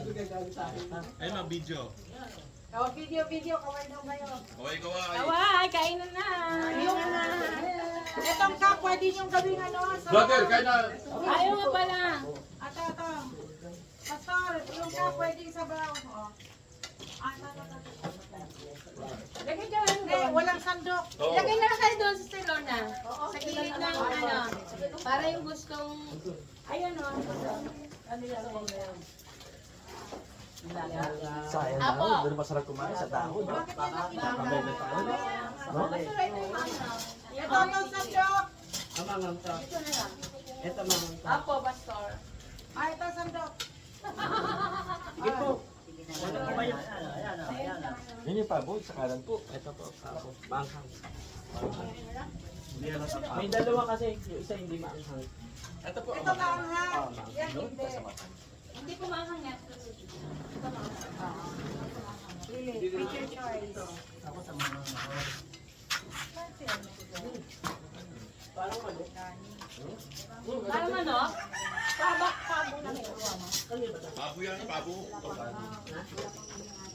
Ay, mag-video. Oh, video, kaway daw kayo. Okay, kaway. Kaway, kainan na. Yung etong cup, pwede niyong gawing ano. Brother, kain na. Ayaw nga pala. Ato. Pastor, yung cup pwede sabaw. Oh. Lagay ka lang doon. Walang sandok. Lagay na lang kayo doon sa Lorna. Sa gilid ng ano. Para yung gustong... Ayan o. Ano yan? Sayang Apo. dahon, doon masarap kumain sa dahon. Ito, sandok. Apo, Pastor. Ito, sandok. Sige po. Yun yung pabo, sa kanan po. Ito po, pabo. Maanghang. May dalawa kasi, yung isa hindi maanghang. Ito po. Ito maanghang. Yan, hindi. Hindi po mahang nga. Pili, pick your choice. Parang ano? Parang ano? Pabo na may Pabo yan, pabo.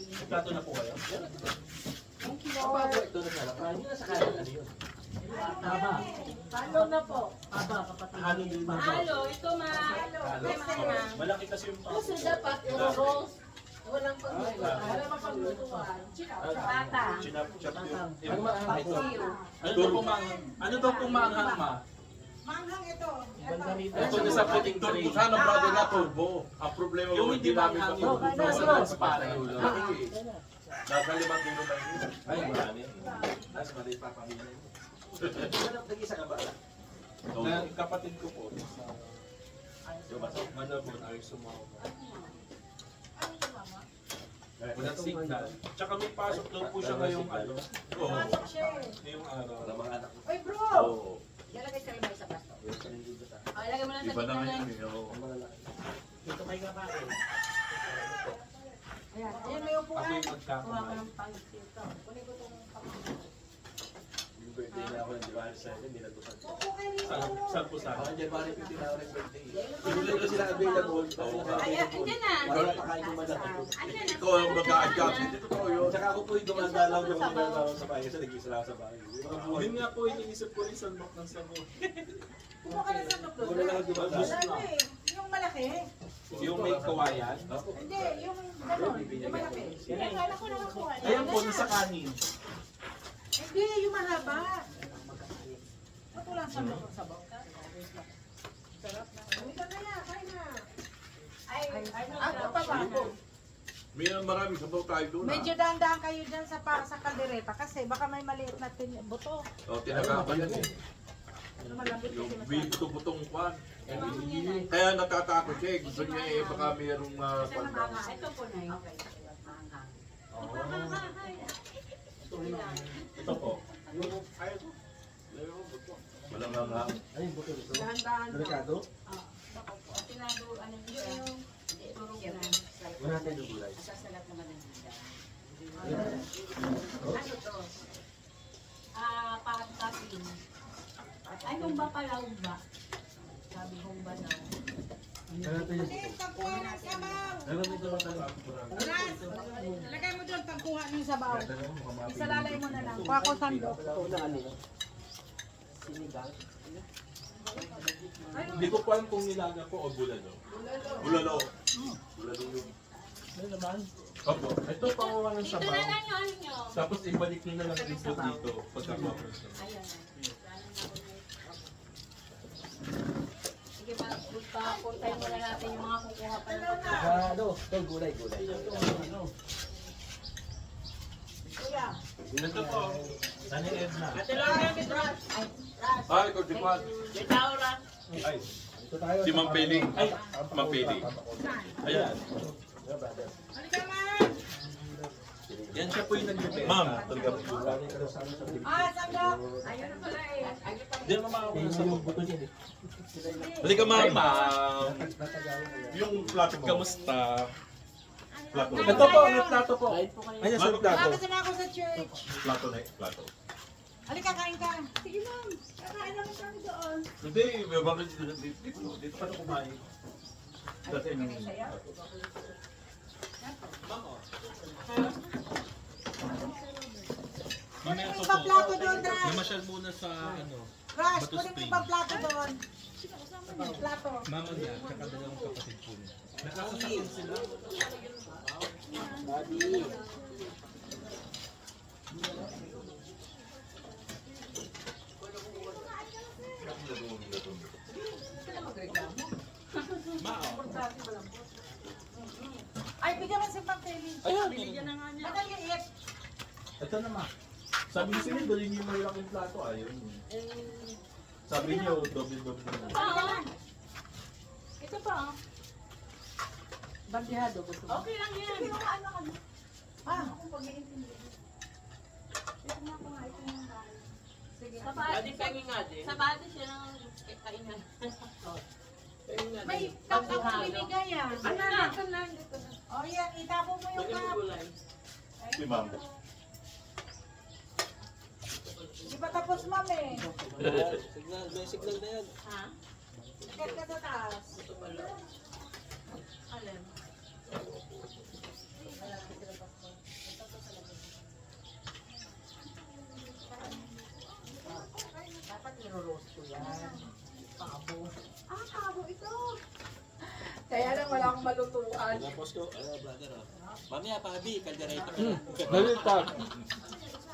May plato na po kayo? Pabo, ito na sarap. Hindi na sa kanan, ano yun? Taba. Halo na po. Halo din ba? Halo, ito mahang. Malaki kasi yung pabo. Kasi dapat i-rolls. Walang paglutuan. Wala pa paglutuan. Pata. Chinap-chap yun. Siyo. Ano daw pong maanghang ma? Manghang ito. Ito na sa puting tray. Sana brother na turbo. Ang problema Yung mo, hindi namin maanghang pa yun. Nasa sa pare. Nasa 5 kilo ba yun? Ay, marami. Nasa mali pa pamilya. Nag-isa ka ba? Na kapatid ko po. Manabon ay sumawa. Walang signal. Tsaka may pasok daw po siya ngayong ano. Oo. Ngayong araw. Oy bro! Oo. Lalagay sa limay sa basto. Ay, lagay mo lang sa Iba naman gitna yun na. eh. Oo. Ito kayo kakain. Ayan, ayan may Ako upuan. yung Kuha ko magkakamain. ng pangsit. Kunin ko itong Birthday na ako ng January 7, nilagusan ko. upo kayo rito. Saan po saan? January 15 na ako ng birthday. Hindi ko sila available. Ay, andyan na. Wala pakain ko madami. Andyan na. Ikaw ang mag-a-adjust. Hindi totoo yun. Tsaka ako po yung dumadalaw yung dumadalaw sa bahay kasi nag-isa lang ako sa bahay. Yun nga po, iniisip ko rin sandok ng sabo. Upo ka na sa doktor. Wala lang dumadalaw. Wala na eh. Yung malaki. Yung may kawayan. Hindi, yung gano'n. Yung malaki. Kala ko nakakuha. Ayan po, sa kanin. Hindi, yung mahaba. Ba't walang sabaw? Sabaw ka? Sarap na. Ito na yan, kain na. Ay, ako pa ba? May maraming sabaw tayo doon. Medyo dahan-dahan kayo dyan sa kaldereta kasi baka may maliit na buto. O, tinagapan yan eh. Malambot Yung kasi buto-butong kwan. Kaya natatakot siya eh. Gusto niya eh, baka mayroong kwan ba. Ito po na yun. Ito po. Walang nga. dahan-dahan. Delikado? Tinado, ano yung turog na. Wala tayo ng gulay. Sasalat naman ng handa. Ano to? Patatin. Ay, humba pala, humba. Sabi humba daw. Hindi, pagkuha ng sabaw. Ras, lagay mo doon pagkuha ng sabaw. Isalalay mo na lang. Kuha ko sandok. Hindi ko pa alam kung nilaga ko o bulalo. Bulalo. Bulalo yun. Ano naman? Opo. Ito pangawa ng Dito na sabaw. lang yung ano nyo. Tapos ibalik nyo na lang dito dito pagkakaprosen. Ayan. Sige pa, papuntayin muna natin yung mga kukuha pa ng pagkain. Ano? Ito gulay. Kuya. Ito po. Sani Edna. Ay, ikaw si Kwan. Ay. Si Mang Piling. Ay. Mang Piling. Ayan. Halika man. Yan siya po yung nag-repair. Ma'am. Sandok. Ayun na pala eh. Diyan mamakawa na sa buto niya. Halika ma'am. Yung plato mo. Kamusta? Plato. Ito po, may plato po. Ayan sa plato. Kasama ako sa church. Plato na plato. Halika, kain ka. Sige ma'am. Kakain naman kami doon. Hindi, may bakit dito pa na kumain. Kasi Kunin mo yung plato doon, Ras. Namasyal muna sa ano, Ras, Bato kunin mo Spring. yung plato doon. Plato. mama niya, tsaka dalawang kapatid po niya. Nakasasakyan sila. Ay, bigyan mo si Pagpili. Ayan. Madaliit. Ito naman. Sabi niyo sila, dali niyo yung malaking plato. Ayaw niyo. Sabi niyo, doble-doble na. Ito pa, oh. Bandihado, gusto mo. Okay lang yan. Ah, Sa bati siya ng kainan. may kapag binigay ah. Ano na? Ito na, ito na. O yan, itapo mo yung cup. Si ma'am. Di pa tapos, ma'am eh. Signal, may signal na yan. Ha? Sakit ka sa taas. Alin? Dapat niro-roast ko yan. Pabo. Ah, kabo ito. Kaya lang wala akong malutuan. Tapos ko, brother, oh. Mamaya, pabi, kaldereta ka na. Nalipat.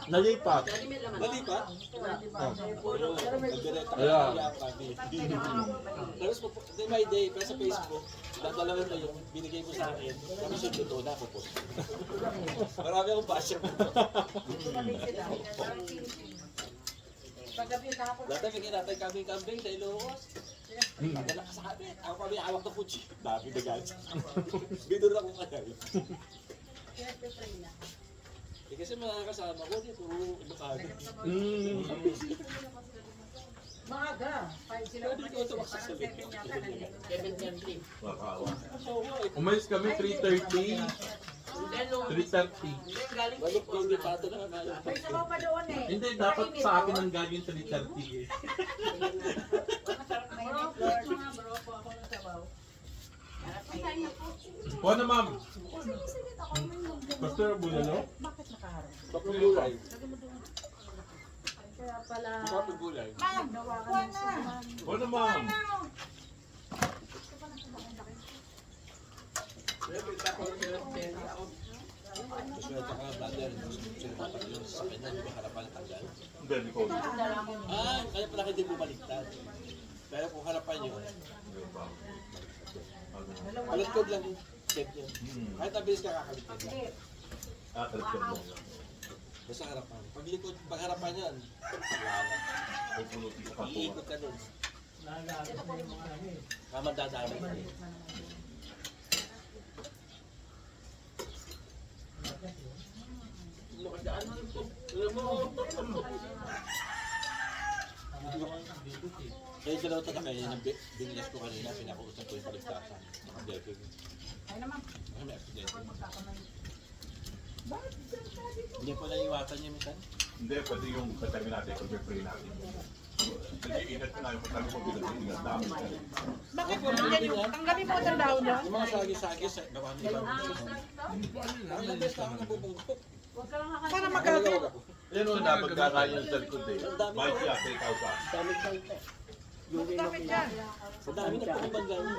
Nalipat. Malipat? Kaldereta ka Ayan. na, pabi. Tapos, may day, pero sa Facebook, dadalawin mo yung binigay mo sa akin, tapos yung totoo na, pupos. Marami akong basher. Paggabi tapos. Dati may kinatay kambing sa Ilocos. Pagdala ka sa kapit. Ako kami awak ng kutsi. Dami na guys. Binur ako kaya. Eh kasi mga kasama ko dito, Ilocano. Maaga. 5 sila Pwede ko ito maksasalit. Makawa. Umalis kami 3:30. 3:30. Balok ko hindi pa ito na kaya. May sabaw pa doon eh. Hindi, dapat sa akin ang galing 3:30 eh. Mainit, Lord. Bro, po ako ng sabaw. Kuha na ma'am. Pastor Bulalo? Bakit nakaharap? Bakit gulay? Kaya pala. Bakit gulay? Ma'am, kuha na. Kuha na ma'am. Swelta ka brother. Swelta ka yun sa kanya. Hindi ba harapan tanggal? Hindi, hindi ko. Kaya pala hindi bumaliktad. Pero kung harapan nyo, baliktad lang yung check nyo. Kahit nabilis ka kakaliktad lang. Kalit mo. Basta harapan. Pag harapan yan, wala na. Pupulutin sa kapwa. Iikot ka dun. Kama dadamay ka eh. Kaya dalawa tayo kaya yung binilas ko kanina, pinakuusap ko yung paligtasan. Naka-decking. Ay naman. Ano may accident? Hindi pa naiwasan niya minsan? Hindi, pwede yung katabi natin kung pray natin. Nag-iingat ka na yung katabi ko bilang dami. Bakit po nandiyan yung tanggalin mo ang dahon doon? Yung mga sagi-sagi sa gawa ng ibang Ang ilang beses na ako nabubungkot. Para magkakaroon. Yan o, napagkakain yung sa likod eh. Bike siya, take out ka. Damit yan. Sa dami na po ibang gawin.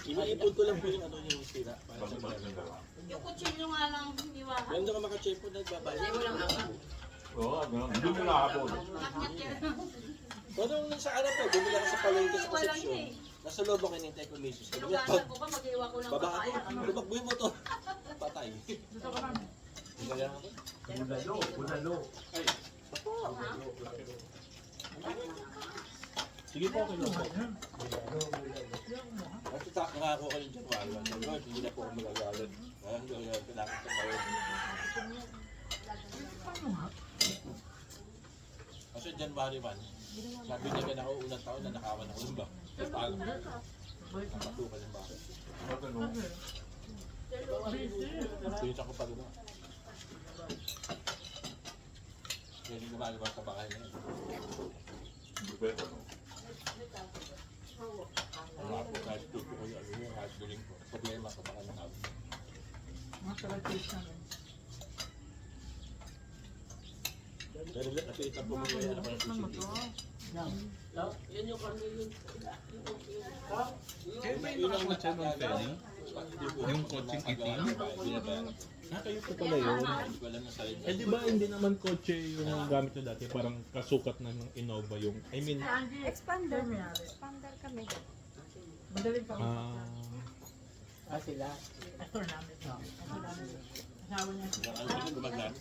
Iniipon ko lang po yung ano yung sira. Para sa Pag-balik ng gawa. Yung kutsilyo nga lang hiniwakan. Meron ka makacheck po nagbabalik. Hindi mo lang ako. Oo, gano'n. Hindi mo nakapon. Nakakit yan. Pero nung sa araw po, bumili ako sa palengke sa Walang Concepcion. eh. Nasa loob ako hinintay ko misis ko. Lugasan ko pa, mag-iwa ko ng Baba papaya. ako, lumakbo yung motor. Patay. Dito ka ma'am. Hindi kaya ako. Bulalo. Sige po, okay lang po. At nakako ko yung January 1. Sabi ko, hindi na po ako magagalit. Kaya hindi ko pinakit sa kayo. Kasi January 1, sabi niya ganun ako unang taon na nakawan ako ng ba. Paano? Napatukan yung bakit. Gano'n. Pinita ko pa rin ako. Kaya hindi gumagawa sa bahay na yun. Depende, no? Ang ako kahit tuto ko yung ano yun, kahit buling ko. Problema sa baka ng ako. Masarap taste namin. Pero nakita po mo yung ano Ano mo to? Yan yung kami yun. Kaya ba yung nakakotse ng Penny? Yung kotseng itim? Kayo po pala yun. Hindi ko alam na sa'yo. Eh di ba hindi naman kotse yung gamit nyo dati? Parang kasukat na ng Innova yung, I mean, Expander. Mayari. Expander kami. Madali pa. Sila. Ito namin. Asawa niya. Ano ko gumaglan?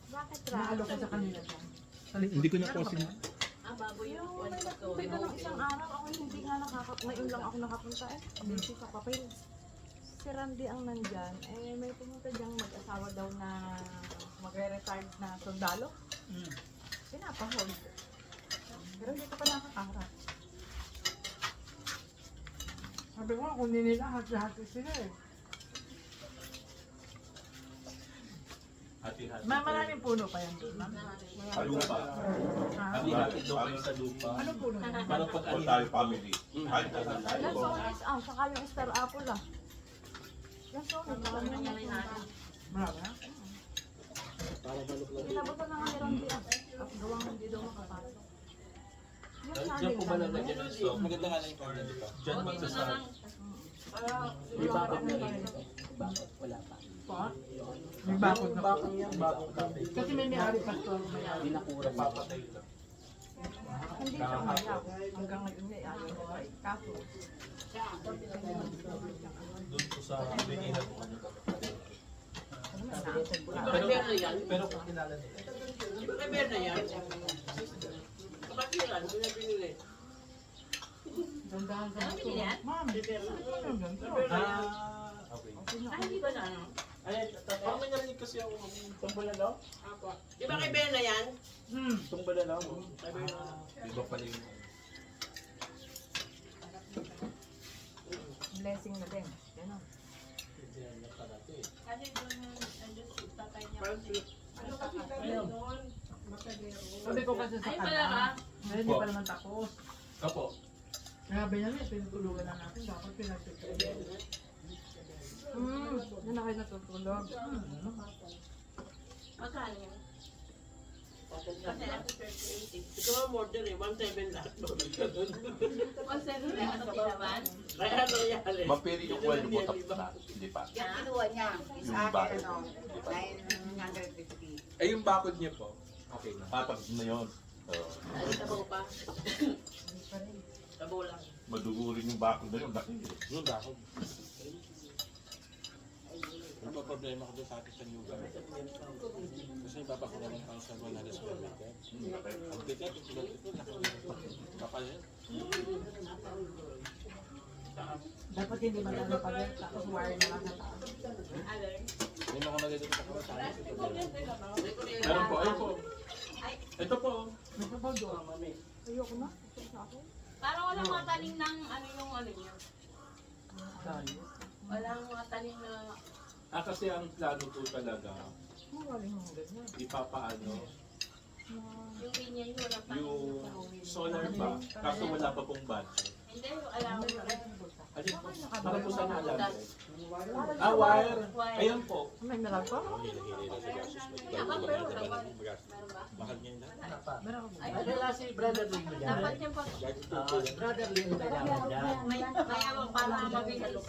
Bakit Naalo ko sa kanila dyan. hindi ko na po sin... Baboy yung nagpunta ko ng isang araw. Ako hindi nga ngayon lang ako nakapunta eh. Busy sa papel. Si Randy ang nandyan. Eh, may pumunta diyang mag-asawa daw na magre-retired na sundalo. Pinapahold. Pero hindi ko pa nakakarap. Sabi ko, kung hindi nila, hati-hati sila eh. Hati-hati. Maraming puno pa yan doon, ma'am. Sa lupa. Ha? Hati-hati daw kayo sa lupa. Anong puno yan? Parang O tayo family. Kahit na Lansones, saka yung star apple Lansones, saka yung Marami ha? Pinabutan na nga ni Randy at gawang hindi daw makapasok. Yung Diyan po ba sabi, nalagyan ng stock? Maganda nga lang yung kanya dito. Diyan magsasama. May bakit na rin. Bakit? Wala pa. Pa? May bakod na. Bakit yan? Bakit kami? Kasi may may-ari pastor may-ari. Dinakura na. papatay lang. hindi siya umayaw. Hanggang ngayon may ayaw ko ay kaso. Doon po sa Benina po ano. Pero yan. Pero kung kilala nila. Di ba kay Berna yan? Kapatiran, pinapinili. Dandahan ka dito. Ma'am, ano yung ganito? Okay. Ay, hindi ba na ano? Ay, Parang may narinig kasi ako tumbala daw? Apo. Di ba kay Berna yan? tumbala lang. Kay Berna. Iba pala yung Blessing na din. Ganon. Sabi ko kasi sa kanya, hindi pa naman tapos. Kapo. Sabi niya, pinutulungan na natin, dapat pinagtutulungan. Doon na kayo natutulog. Magkano yan? Ito ang order eh, 1.7 lahat. Kaya nangyari. mapiri yung kwento mo tapos na. Hindi pa. Yung kinuha niya is Yung akin bakod. ano, Hindi pa. 950. Eh yung bakod niya po, okay na. Tapos na yun. Tabaw pa. Tabaw lang. Madugurin yung bakod na yun. Laki. Doon ba ako? Ano ba problema ko doon sa akin sa New York? Kasi ipapakuha ng 1,100 square meter. Ang ticket, ito, kapal yan. Dapat hindi madami pa rin, tapos wire na lang sa taas. Hindi mo ako nalilito sa kawasan. Meron po, ayun po. Ito po. May kapal doon. Ayoko na. Ito sa akin. Parang walang mga tanim ng ano yung ano niya. Walang mga tanim na Kasi ang plano po talaga, Galing mo ganyan. ipapaano, yung ganyan yung walang tanim. yung solar pa, kaso wala pa pong budget. Hindi, yung alam mo. Alin po? Para po saan alam? Ah, Wire! Ayun po. May meron pa? Hili-hili na sa gasos. Mahal niya yun lahat. Meron ka ba? Ay, Wala si brother din mo dyan. dapat yung pag Brother din mo dyan. may awang para mabilis.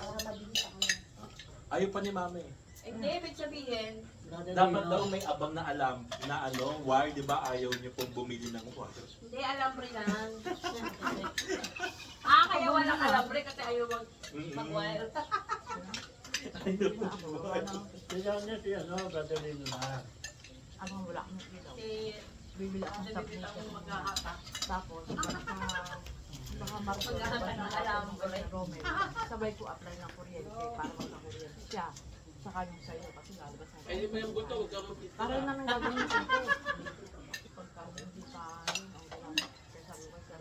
Ayaw pa ni mami. Hindi, ibig sabihin, Dapat daw may abang na alam na ano, wire, di ba ayaw niyo pong bumili ng wire? hindi alambre lang. Kaya walang alambre kasi ayaw mag-wire. Tignan niya si ano, brother din mo na. Abang wala kami ilaw. Kasi Bibili ako ng bibili ako maghahatak. Tapos, baka Maghahatak ng alambre. Romel. Sabay ko apply ng kuryente para magka-kuryente siya. Saka yung sa'yo kasi lalabas na. Ay, di ba yung buto, huwag ka mapit. Para yun namin gagawin sa ko. Pagka hindi pa yun ang ginamit. Kaya sabi ko sa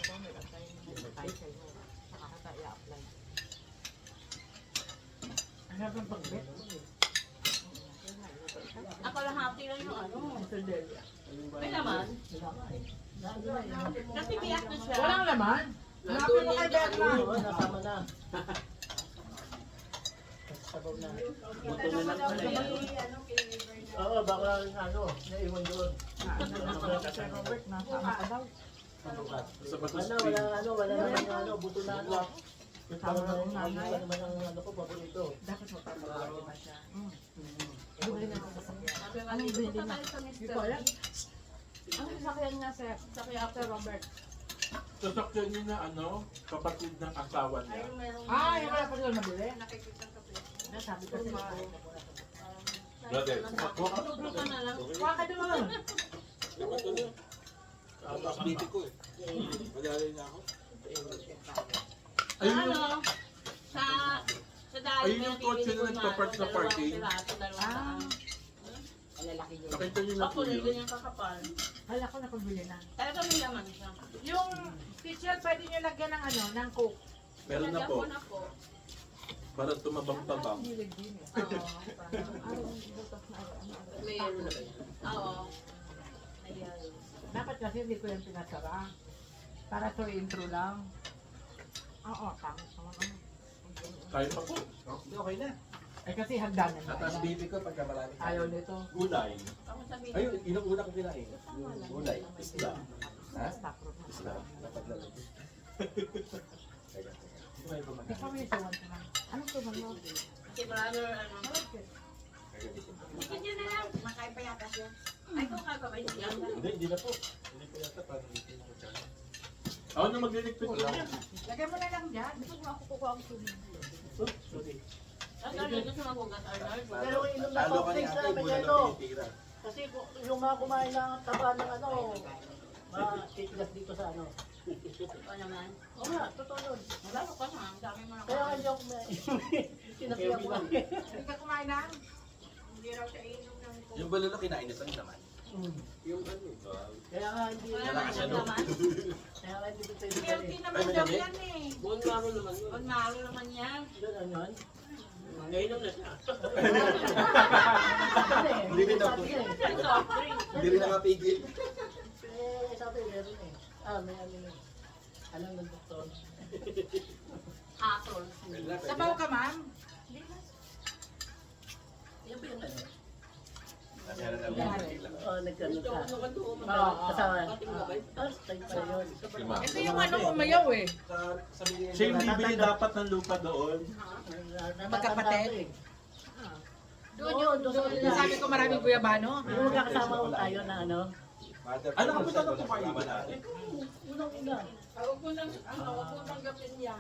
Romel, at tayo yung tayo sa inyo. Saka ka tayo i-apply. Ang hirap ng pag-bet. Ako lang hati lang yung ano. Mr. Delia. May laman. Kasi biyak na siya. Walang laman. Hanapin mo kay Berna. Oo, nasama na. sabaw na. Buto na lang pala yan. Oo, baka naiwan doon. Kasi Robert, nasama ka daw. Sa batos Wala naman buto na ano. Yung Tama parang na yung nanay. ano naman ang ko, paborito. Dapat magpapagawa pa siya. Bumili na sa sasakyan. Anong bili na? Hindi ko alam. Ang sasakyan niya sa Robert. Sasakyan niya na kapatid ng asawa niya. Yung merong... Yung wala pa doon nabili. Nakikita ko po. Nasabi ko sila. Brother, Buka na lang. Kuha ka doon. Dapat ko na. Tapos bibi ko eh. Madali na ako. ayun yung, Ano? Sa dahil ayun yung kotse na nagpa-park sa parking. Nakita niyo na po Ako, yun. ganyan kakapal. Hala ko nakabili na. Talaga may laman siya. Yung teacher, pwede nyo lagyan ng ng coke. Meron na po. Lagyan ko Para tumabang-tabang. Hilig din eh. Oo. Ang butas na May ano na ba yan? Oo. Ayan. Dapat kasi hindi ko yung pinasara. Para to intro lang. Oo, tangos naman. Kahit ako. Okay na. Eh kasi hagdanan na. Tapos baby ko pagka marami. Ayaw nito. Gulay. Ako sabihin. Ayun, inang-una ko kinain. Yung gulay. Isda. Ha? Stockroom. Isda. Dapat lalagyan. Teka. May bumagay. Ikaw yung suwan ko na. Anong tuman mo? Si brother, ano. Gagamitin ko. Bakit yun na lang? Makain pa yata siya. Ay, kung kakabay siya. Hindi na po. Hindi po yata parang hindi ko siya. Ako na magliligpit lang. Lagyan mo na lang dyan. Ako kukuha ang tubig. Oh, sorry. Ang ano gusto magugas, Arnold? Pero inom na Talo soft ka ni drinks ate, na, may bulan yelo. ng tinitira. Kasi yung mga kumain ng taba ng matitigas dito sa Ito naman. Oo nga, totoo yun. Lalo ka na, ang dami mo na Kaya nga hindi ako sinabihan ko lang. Hindi ka kumain na? Hindi raw siya inom ng coke. Yung balolo kinain niya naman. Yung Kaya nga hindi. Wala Wala ka siya naman naman. Kaya nga hindi ko tayo Healthy bigyan naman daw yan eh. Bon maro naman yun. Bon maro naman yan. Doon yun. Gainom na siya. Hindi rin ako. Soft drink. Hindi rin nakapigil. Sabi meron eh. May ano yun. Alam ng doktor. Apple. Sabaw ka, ma'am? Yan ba yung ano? Nasira na lang. Oo, nagkano ka. Oo. Kasama. Tayo pa yun. Lima. Ito yung umayaw eh. Siya yung bibili dapat ng lupa doon. Magkapatid? Doon yun. Doon yun. Sabi ko maraming guyabano. Yung magkakasama ko tayo na ano. Ano ka punta na kumain natin? Unang-una. Huwag mo nang tanggapin niya.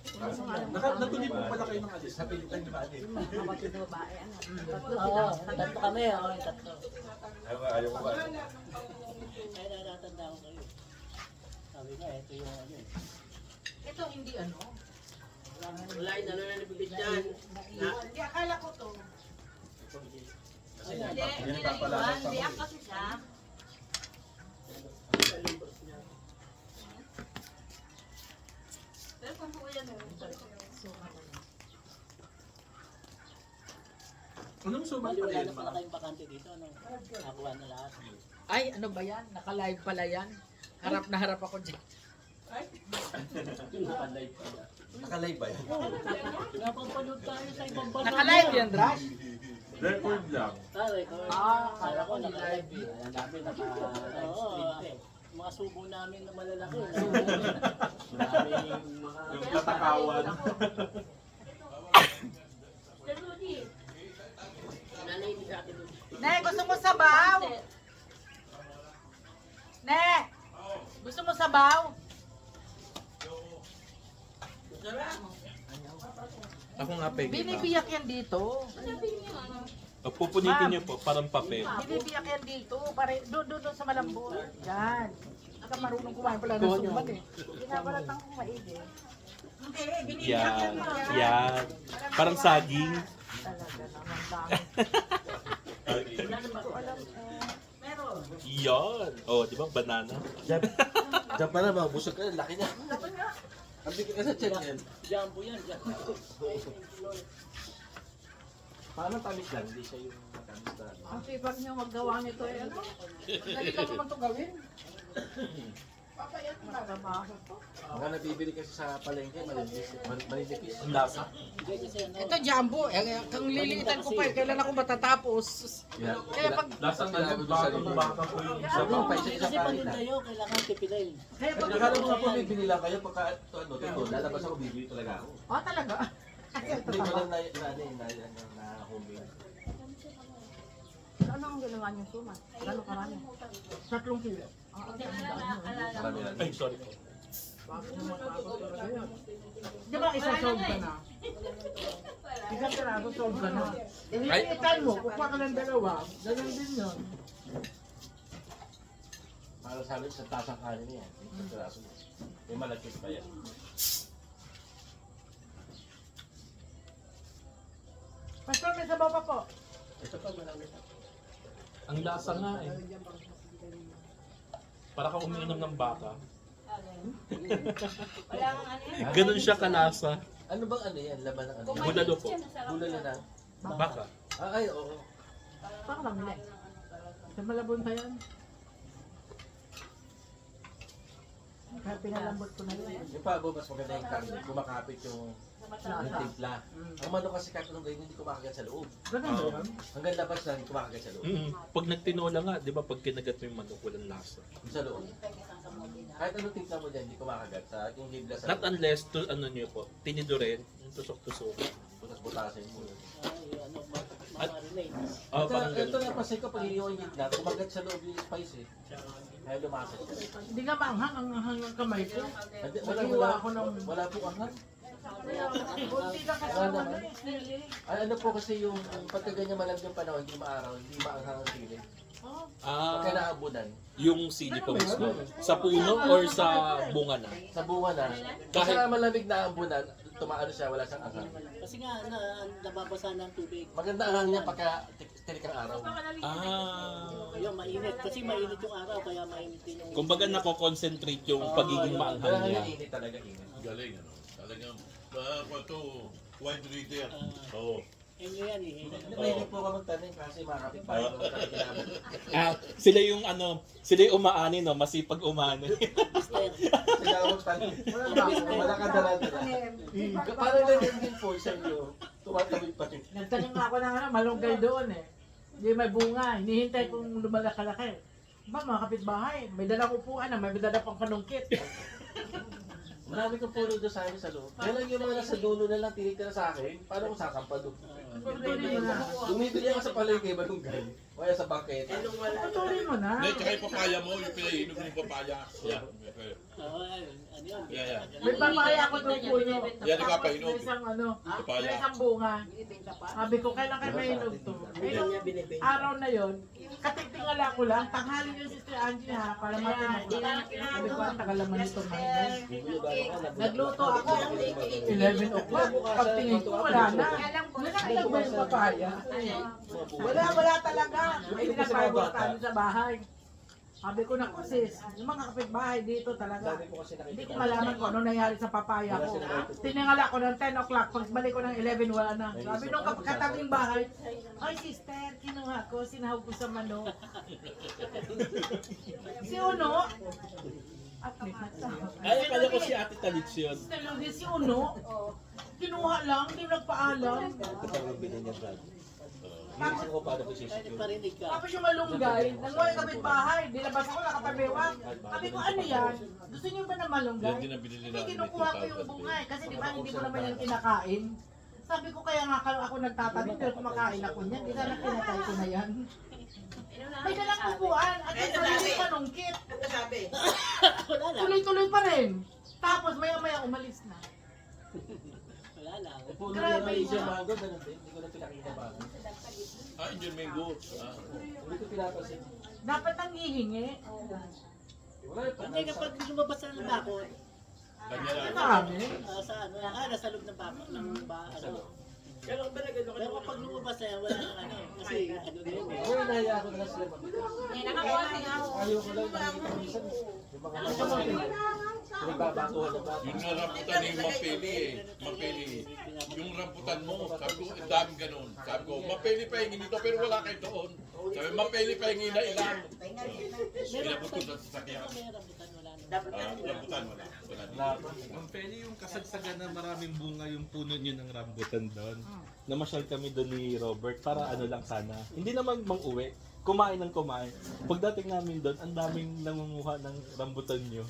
Natulip mo pala kayo ng alis. Sa pilitan ni Mali. Kapatid na babae, ano? Oo, tatlo kami. Oo, tatlo. Ayaw ko ba? Kaya natatanda ko kayo. Sabi nga, ito yung ano eh. Ito hindi ano. Wala yung dalawa na nabibig dyan. Hindi, akala ko to. Kasi Hindi, yan hindi pa na pala. iwan. Hindi ako kasi siya. Pero kung po yan eh. Anong suman pa Wala yan, na pala ma'am? kayong bakante dito. Ano? Nakuha na lahat. Ay, ano ba yan? Naka-live pala yan. Harap na harap ako dyan. Nakalive pala. Nakalive ba yan? Napapanood tayo sa ibang bansa. Naka-live yan, Drash? Record lang. Record. Kala ko naka-live. Ang dami naka-live stream eh. Mga subo namin na malalaki. Maraming mga... Yung katakawan. Pero Rudy, nanay ni sa akin Rudy. Ne, gusto mo sabaw? Ne! Gusto mo sabaw? Ako nga pegi. Binibiyak yan dito. Pupunitin niyo po, parang papel. Binibiyak yan dito. Doon sa malambot. Yan. Aka marunong kumain pala ng suman eh. Binabalatan ko maigi. Hindi, binibiyak yan Yan. dito. Yan. Parang saging. Talaga naman dami. Meron. Yan. Oh, di ba? Banana. Diyan pa na, mabusog ka. Laki niya. Ang bigyan ka sa check yan. Jumbo yan. Jumbo. Paano tamis lang? Hindi siya yung matamis na. Ang sipag niyo maggawa nito eh. Ano? Dali lang naman ito gawin. Papayat na trabaho to. Mga nabibili kasi sa palengke, malinipis. Ang lasa. Hindi kasi ano. Ito jumbo, kang lilitan ko pa eh, kailan ako matatapos. Kaya pag Lasa talaga baka po yung Sa mga paisa Kasi sa pag palit. tayo, kailangan tipilin. kaya pag Nakala mo nga po bibili lang kayo pagka ito, lalabas ako bibili talaga ako. talaga. Kasi ito Hindi ko tama. lang na home base. Ano ang ginawa niyo suman? Gano'ng karami? 3 kilo. Marami lang. Ay, sorry po. Di ba isa solve ka na? Isang piraso solve ka na. Ililitan mo, kukuha ka ng dalawa, ganun din yun. Para sa amin sa tasang kanin niya. Sa piraso. May malagkit pa yan. Pastor, may sabaw pa po. Ito pa marami pa. Ang lasa nga eh. Para kang umiinom ng baka. Ganun siya kalasa. Ano bang ano yan? Laban ng ano? Bulalo po. Bulalo na. Baka. Ay, oo. Saan lang nila? Sa Malabon pa yan. Kaya pinalambot ko na yun. Yung pabo, mas maganda yung karne. Kumakapit yung timpla. Ang manok kasi kahit anong gawin, hindi kumakagat sa loob. Ganun ba yun? Hanggang labas lang, hindi kumakagat sa loob. Pag nagtinola nga, di ba pag kinagat mo yung manok, walang lasa. Yung sa loob. Kahit anong timpla mo dyan, hindi kumakagat. Sa yung hibla sa Not loob. unless, to, ano nyo po, tinidurin, yung tusok-tusok. Butas-butasin mo. Ay, ano, mamarinate. Oh, parang Ito ganun. napansin ko, pag iniwan yung gitna, kumagat sa loob yung spice eh. Kaya lumasas siya. Hindi nga maanghang ang hanghang ng kamay ko. Wala, Naghiwa ako ng... wala po angat. Kunti lang kasi Wala naman naman. eh, sili. Ay, ano po kasi yung pagka ganyan malamig yung panahon, hindi maaraw, hindi maanghang ang sili. Pagka Ah, naabunan, yung sili po mismo. Sa puno or sa bunga na? sa bunga na, kasi malamig na ambunan, tumaano siya, wala siyang anghang. Kasi nga, nababasa ng tubig. Maganda anghang niya pagka tinik ang araw. Ah, Yung mainit. Kasi mainit yung araw, kaya mainit din yung... kumbaga nako-concentrate yung pagiging maanghang Kaya niya. nga init talaga, init. Galing ano. Talagang, ito, wine reader. Ah. Oo. Yun yan eh. Nahilig po ka magtanim kasi mga kapitbahay mo ginamit. Ah, sila yung ano, sila yung umaani no, masipag umani. Kaya magtanim. Wala ka dala-dala. Parang ganyan din po sa inyo. Tumatawid pa rin. Nagtanim nga ako ng malunggay doon eh. Hindi may bunga, hinihintay kong lumalaki-laki. Ba mga kapitbahay, may dalang upuan na, may dala pang kanungkit. Marami kong puno doon sa akin sa loob. Kaya lang yung mga nasa dulo na lang tinitira sa akin, paano ko sasampa doon? Patuloy mo na. Bumibili ako sa palengke, malunggay. O kaya sa bangketa. Patuloy mo na. Hindi, tsaka yung papaya mo, yung pinainom yung papaya. Yan. Oo, ano yun. Yeah. May papaya ako doon puno. Yan, nagpapainom. May isang ano, Papaya. may isang bunga. Sabi ko, kailan kayo mainom to? Eh, nung araw na yon, katigtingala ko lang, tanghali yung Sister Angie ha, para matinag ko. Sabi ko, ang tagal naman ito maingay. Nagluto ako, 11 o'clock. Pagtingin ko, wala na. Nakailang ba yung papaya? Wala talaga. May pinapagulatan sa bahay. Sabi ko na sis, yung mga kapitbahay dito talaga. Hindi ko malaman kung ano nangyari sa papaya ko. Tiningala ko ng 10 o'clock, pagbalik ko ng 11, wala na. Sabi nung katabing bahay, ay sister, kinuha ko, sinahog ko sa manok. Si Uno, at Ay, pala ko si Ate Talits yun. si Uno, kinuha lang, hindi nagpaalam. Ito pa yung bilhin niya, Brad. Iisip ko paano ko Pwede sisipin. parinig ka. Tapos yung malunggay, nanguha yung kapitbahay, dilabas ako nakatabiwang. Sabi ko, ano yan? Gusto niyo ba na malunggay? Yan din ang binili Hindi, namin. kinukuha ko yung bunga eh, kasi di ba hindi mo naman yan kinakain. Sabi ko kaya nga ako nagtatanim dahil kumakain ako niyan, di sana kinatay ko na yan. May dalang upuan at may sarili panungkit. Wala lang. Tuloy-tuloy pa rin. Tapos maya-maya umalis na. Wala lang. Puno Grabe niya Malaysia nga. mango, ganun din. Hindi ko na pinakita ba. Ah, Indian mango. Ah. Hindi ko pinapansin. Dapat ang hihingi. Wala yung Hindi kapag lumabas na ng bakod, Kanya lang. Marami. sa ano, nasa loob ng bakod, ng ano. Pero kapag lumabas na yan, wala nang ano. Kasi ano din eh. Ngayon, nahiya ako na lang sila. Ayaw ko lang nakikita ko minsan. Yung mga pinagbabakuhan na ba? Yung rambutan yung mapili eh. Mapili. Yung rambutan mo, sabi ko, ang daming ganun. Sabi ko, mapili pa yung nito pero wala kayo doon. Sabi, mapili pa yung ina ilan. Pinabot ko sa sasakyan. May rambutan, wala naman. Rambutan, wala. Ang Penny, yung kasagsagan na maraming bunga yung puno nyo ng rambutan doon. Namasyal kami doon ni Robert para ano lang sana. Hindi naman mang-uwi. Kumain ng kumain. Pagdating namin doon, ang daming nangunguha ng rambutan nyo.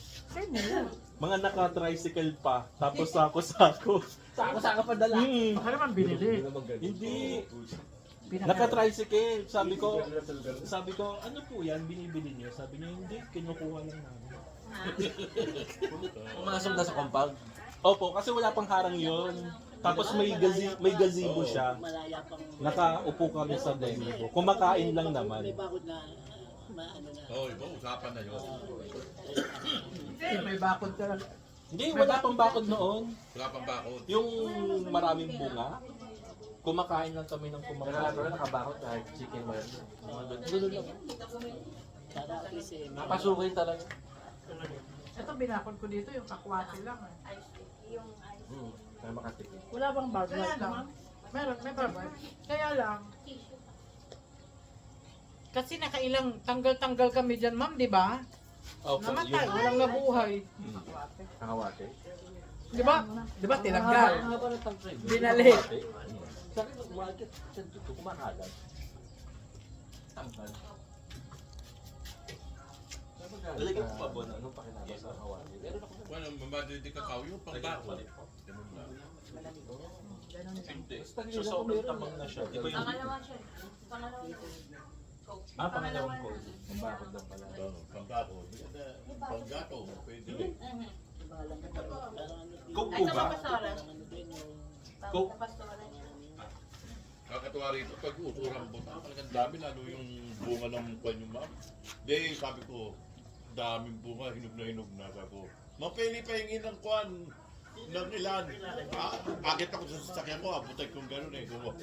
Mga naka-tricycle pa. Tapos sako-sako. Saka pa dala. Baka naman binili. Hindi. Naka-tricycle. Sabi ko, ano po yan? Binibili niyo? Sabi niya, hindi. Kinukuha lang namin. Pumasok na sa compound. Opo, kasi wala pang harang yon. Tapos may gazebo siya. Malaya pang... Nakaupo kami sa gazebo. Kumakain lang naman. May bakod na... Ano na. Oo, iba, usapan na yun. May bakod ka lang. Hindi, wala pang bakod noon. Wala pang bakod. Yung maraming bunga, kumakain lang kami ng kumakain. Pero nakabakot kahit chicken ba yun? Ganun lang. Para at least eh... Napasukin talaga. Ito binakod ko dito, yung kakwate lang. Kaya makatipid. Wala bang barbell? Kaya lang. Meron, may barbell. Kaya lang. Kasi nakailang tanggal-tanggal kami dyan, ma'am, di ba? Opo, Namatay, yung walang nabuhay. Nakawate. Di ba? Di ba tinanggal? Ang haba ng tangkay. Binalik. Sa akin, market, dito, kumakalat. Tangkal. Lalagyan ko pa ba na? Anong pakinabas sa kawate? Meron ako. Wala, mamadali di kakao yung pang bakod. Ganun lang. Hindi. So, sobrang tamang na siya. Iba yung... Pangalawa siya. Pangalawa. Pangalawang cold. Mambakod lang pala. Pang bakod. Pang gato, pwede rin. Coke Ay, po sa ba? pastoran. Coke? Sa pastoran yan. Kakatuwa rito, pag uturang buta, talagang dami, lalo yung bunga ng kwan yung ma'am. Di, sabi ko, daming bunga, hinog na. Sabi ko, mapili pa hingin ng kwan ng ilan. Akit ako sa sasakyan ko, abutay kong gano'n eh. Kumuha ko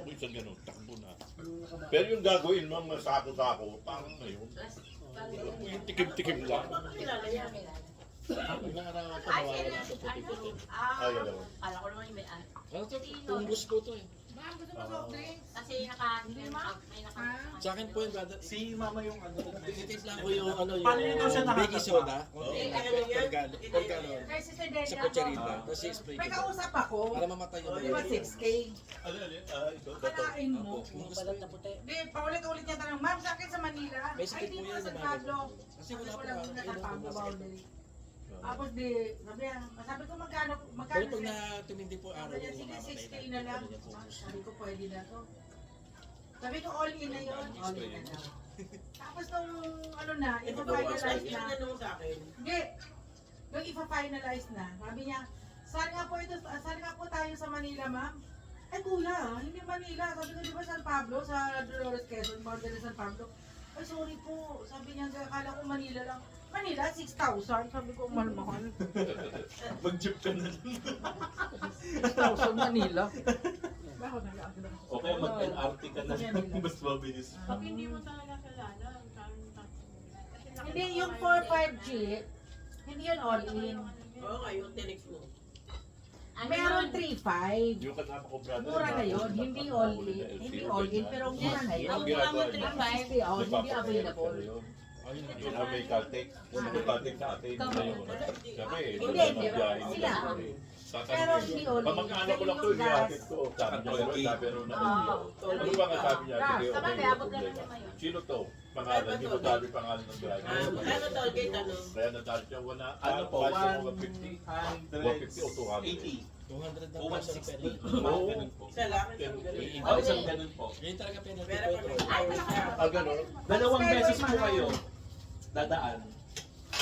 isang gano'n, takbo na. Pero yung gagawin mo, mga sako-sako, parang na yun. Yung tikim-tikim lang. Pinangarawan ko, nawawala sa puti-puti. Ay, alam mo. Kala ko naman yung may ano. Ano to? Punggos ko to eh. Kasi may naka... Sa akin po yung brother. Si mama yung ano. Tinitip lang ko yung ano yung Paano nito siya baking soda. Kay Sister Delia. Sa kutsarita. Tapos i-spray May ko. kausap ako. Para mamatay yung Di ba 6K? Ano, ito, Kalain mo. Punggos ko yun. Di, paulit-ulit niya tanong, ma'am, sa akin sa Manila. May sakit di po mo yan, sa mga Pablo. Kasi wala pa Wala nga. muna sa Pablo boundary. Tapos di, sabi ko magkano Pero pag sir? na tumindi po araw Sabi niya, yung sige, mamamatay 6K na lang. Sabi ko, pwede na to. Sabi ko, all in na yun. All in na daw. Tapos nung, ano na, ipa-finalize na. Hindi. Nung ipa-finalize na, sabi niya, saan nga po tayo sa Manila, ma'am? Ay, kuya, hindi Manila. Sabi ko, di ba San Pablo, sa Dolores Quezon, border ng San Pablo? Ay, sorry po. Sabi niya, akala ko Manila lang. Manila, 6,000. Sabi ko, mahal-mahal. Mag-jeep ka na. 6,000 Manila. Bakit nag-aagad ako? O kaya mag-LRT ka na. Mas mabilis. Pag hindi mo talaga kilala, Hindi, yung 4-5G, hindi yun all-in. Oo nga, yung tinex mo. Meron 3-5. yung kasama ko, brother. Mura na yun, hindi all-in. Hindi all-in, pero mura na yun. Ang mura mo 3.5. 60 out, hindi available. Yung may Caltex. Yung may Caltex sa atin. Siyempre, Hindi, sila. Pero hindi all-in. Pamagkano ko lang ito, ihatid ko. Sabi niya, pero na ano ba nga sabi niya? Sige, Sa bagay, okay, abot lang problema. naman yun. Sino to? Pangalan, hindi mo sabi pangalan ng driver. Ano tol, gate ano? Kaya natalo siya, Ano po? 150 o 200. 200 na O po sa 160. penalty. Oo, ganun po. Isa lang. O, isang ganun po. Yun talaga penalty Pero po pag ito. may highway ka, Ah, gano'n? Dalawang beses po kayo dadaan.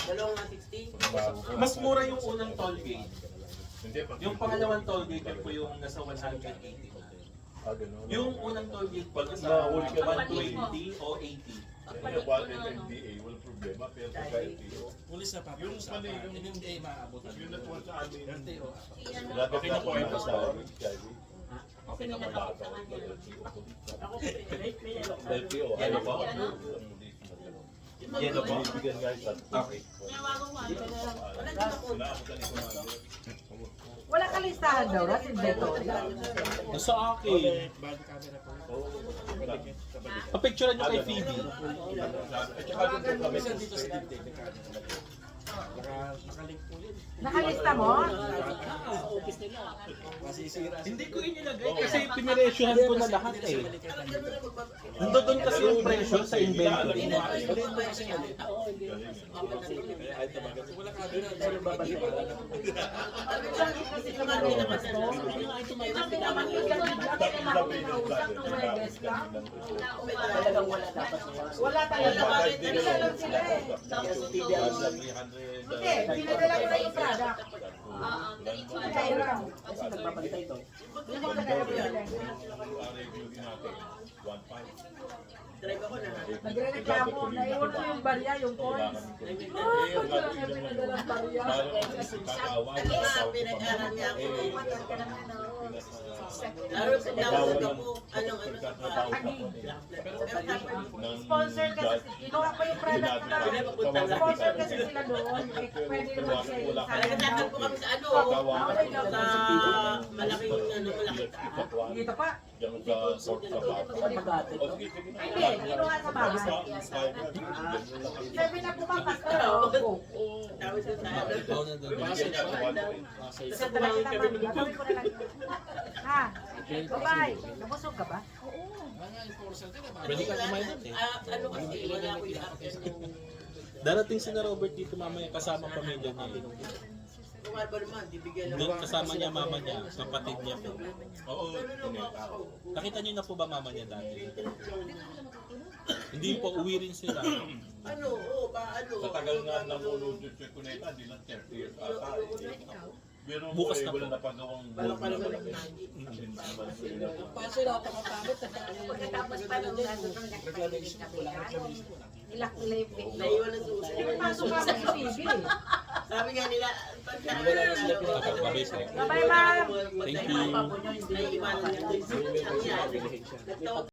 dalawang 160. Mas mura yung unang toll gate. Hindi, pag Yung pangalawang toll gate yun po yung nasa 180 na. Ah, gano'n. Yung unang toll gate po nasa Nahuli ka ba? 120 o 80. Yung quality ng NDA, walang problema. Pero sa LTO, Pulis na pa. Yung pala yung- hindi maabutan. yung natuwa sa amin, LTO. lagi na po ito sa Skyway. Kasi ninakapit sa kanya. Ako, may yellow. LTO, ano ba? Yan po. Binibigyan guys at Okay. Sinaabutan ni Commander. Wala ka listahan daw, right? Inventory. Nasa akin. Body camera po. Papicturean nyo kay Phoebe. At saka dun po kami Minsan dito sa dibdib, may camera. Nakalink po yun. Nakalista mo? Sa office nila. Masisira. Hindi ko inilagay kasi piniresyohan ko na lahat eh. Nandun kasi yung presyo sa inventory. Kaya ito mga wala ka doon. Sino babalik? Kasi naman nila gusto. Kasi naman nila Talagang wala dapat nila. wala talaga. Isa lang sila eh. Hindi, pinadala ko na yung product. Kaya lang. Kasi nagbabantay to. Yung mga nagkakabili. Drive ako na. Nagre-reklamo, naiwan ko yung barya, yung coins. Ba't wala kayo pinadalang barya? Pinag-aral niya ako. Lalo sa dawag ako. Anong Sponsor kasi, kinuha ko yung product na. Sponsor kasi sila doon. Eh, pwede naman siya yung Nagkatakan po kami sa ano. Sa malaking malaki. Dito pa. Pag-ate. Hindi, kinuha sa bahay. Sabi na pumapas ka na. Tawag sa ano. Ikaw na doon. Isa talaga naman. Gagawin ko na lang. Ha? Bye-bye. Nabusog ka ba? Pwede ka kumain doon eh. Ano kasi, wala ko yung access nung Darating si na Robert dito mamaya kasama pamilya niya. kung ano ba naman, bibigyan Doon kasama niya mama niya, kapatid niya po. Oo, Nakita niyo na po ba mama niya dati? Hindi po, uwi rin sila. Ano, oo, paano? sa tagal nga ng ulo sa Cuneta, di lang 30 years ata. Pero Bukas na wala po. na pagawang Wala pa naman ng Paso na ako kapamit. Pagkatapos pa nung nandun Reclamation. Wala kang reclamation po na. naiwan ng susi. Pasok ka sa TV. Sabi nga nila, pagka Wala na sila Kapag babay sa'yo. Bye-bye, ma'am. Thank you. naiiwanan niya. Ang yan.